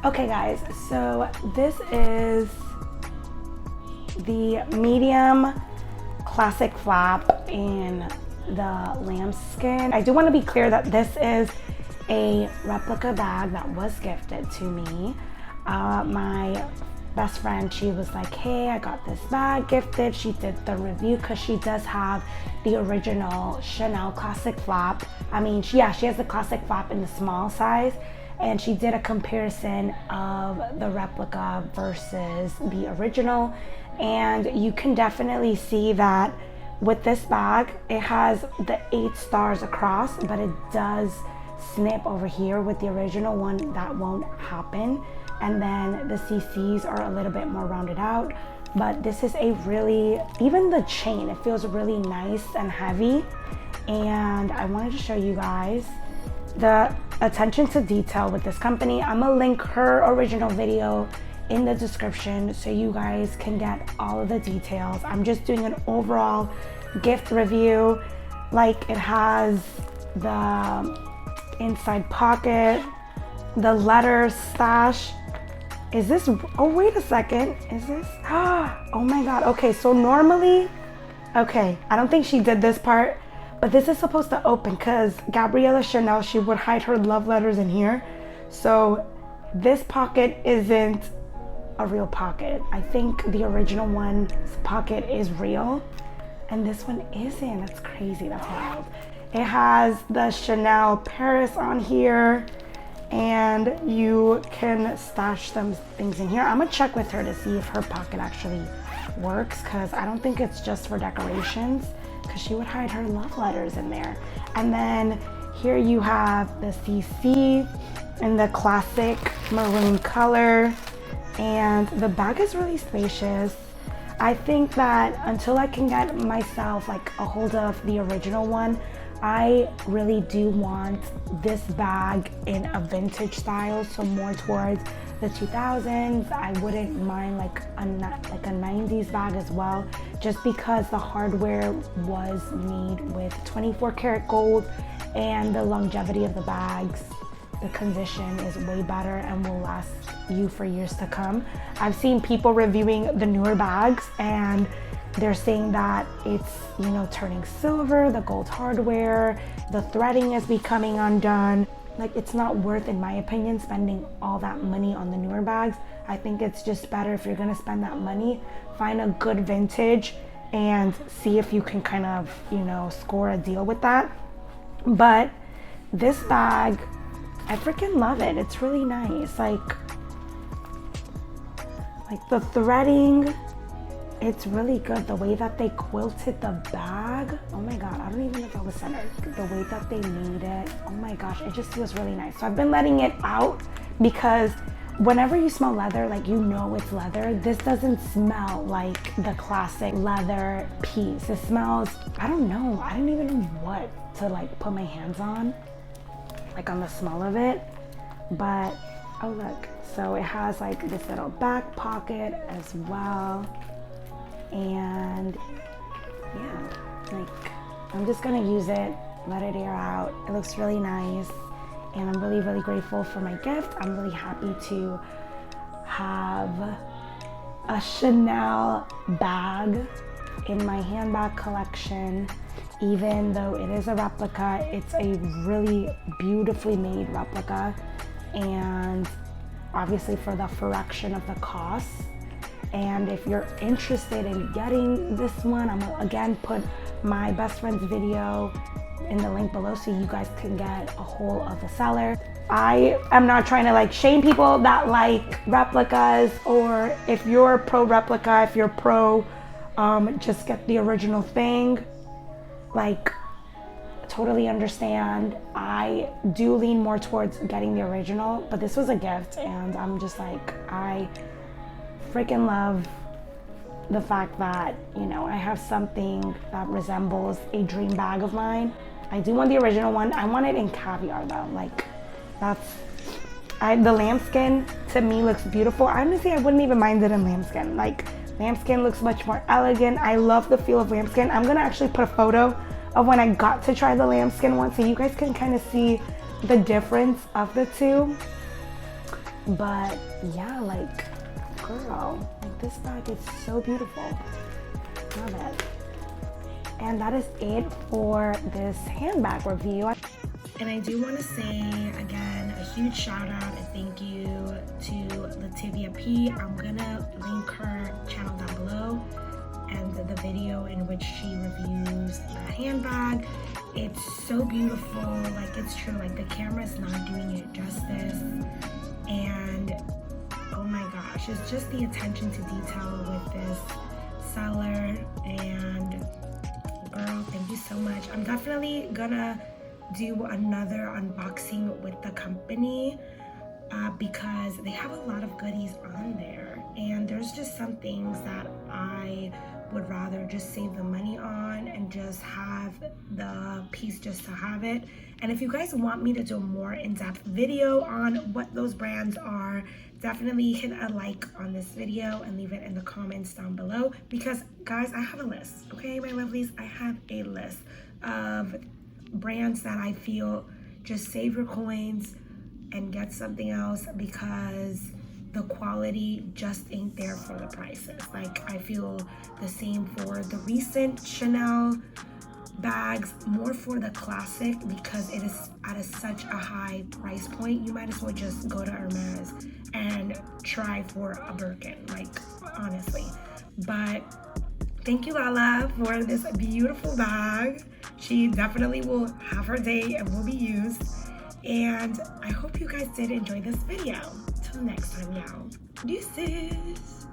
Okay guys, so this is the medium classic flap in the lambskin. I do want to be clear that this is a replica bag that was gifted to me. My best friend, she was like, hey, I got this bag gifted. She did the review because she does have the original Chanel classic flap. I mean, she has the classic flap in the small size, and she did a comparison of the replica versus the original. And you can definitely see that with this bag, it has the 8 stars across, but it does snip over here. With the original one, that won't happen. And then the CCs are a little bit more rounded out. But this is a really, even the chain, it feels really nice and heavy. And I wanted to show you guys the attention to detail with this company. I'm gonna link her original video in the description so you guys can get all of the details. I'm just doing an overall gift review. Like, it has the inside pocket, the letter stash. Is this, oh wait a second, is this, oh my god. Okay, so normally, okay, I don't think she did this part, but this is supposed to open because Gabriella Chanel, she would hide her love letters in here. So this pocket isn't a real pocket. I think the original one's pocket is real and this one isn't. That's crazy, that's wild. It has the Chanel Paris on here and you can stash some things in here. I'm gonna check with her to see if her pocket actually works because I don't think it's just for decorations, because she would hide her love letters in there. And then here you have the CC in the classic maroon color, and the bag is really spacious. I think that until I can get myself like a hold of the original one, I really do want this bag in a vintage style, so more towards the 2000s. I wouldn't mind like a 90s bag as well, just because the hardware was made with 24 karat gold and the longevity of the bags, the condition is way better and will last you for years to come. I've seen people reviewing the newer bags and they're saying that it's, you know, turning silver, the gold hardware, the threading is becoming undone. Like, it's not worth, in my opinion, spending all that money on the newer bags. I think it's just better, if you're gonna spend that money, find a good vintage and see if you can kind of, you know, score a deal with that. But this bag, I freaking love it. It's really nice. Like the threading, it's really good. The way that they quilted the bag, oh my god, I don't even know if that was centered. The way that they made it, oh my gosh, it just feels really nice. So I've been letting it out because whenever you smell leather, like, you know it's leather. This doesn't smell like the classic leather piece. It smells, I don't know, I don't even know what to like put my hands on, like on the smell of it. But oh look, so it has like this little back pocket as well. And yeah, like, I'm just gonna use it, let it air out. It looks really nice and I'm really, really grateful for my gift. I'm really happy to have a Chanel bag in my handbag collection. Even though it is a replica, it's a really beautifully made replica, and obviously for the fraction of the cost. And if you're interested in getting this one, I'm gonna again put my best friend's video in the link below so you guys can get a hold of the seller. I am not trying to like shame people that like replicas, or if you're pro replica, if you're pro just get the original thing, like totally understand. I do lean more towards getting the original, but this was a gift and I'm just like, I freaking love the fact that, you know, I have something that resembles a dream bag of mine. I do want the original one. I want it in caviar though. Like the lambskin to me looks beautiful. Honestly, I wouldn't even mind it in lambskin. Like lambskin looks much more elegant. I love the feel of lambskin. I'm gonna actually put a photo of when I got to try the lambskin one so you guys can kind of see the difference of the two. But yeah, like, girl, like this bag is so beautiful. Love it. And that is it for this handbag review. And I do want to say again a huge shout out and thank you to Lativia P. I'm gonna link her channel down below and the video in which she reviews the handbag. It's so beautiful, like it's true, like the camera's not doing it justice. And oh my gosh, it's just the attention to detail with this seller. And girl, thank you so much. I'm definitely gonna do another unboxing with the company because they have a lot of goodies on there, and there's just some things that I would rather just save the money on and just have the piece just to have it. And if you guys want me to do a more in-depth video on what those brands are, definitely hit a like on this video and leave it in the comments down below, because guys, I have a list, okay, my lovelies? I have a list of brands that I feel just save your coins and get something else, because the quality just ain't there for the prices. Like I feel the same for the recent Chanel bags, more for the classic, because it is at such a high price point. You might as well just go to Hermes and try for a Birkin, like honestly. But thank you, Lala, for this beautiful bag. She definitely will have her day and will be used. And I hope you guys did enjoy this video. Till next time, y'all. Deuces.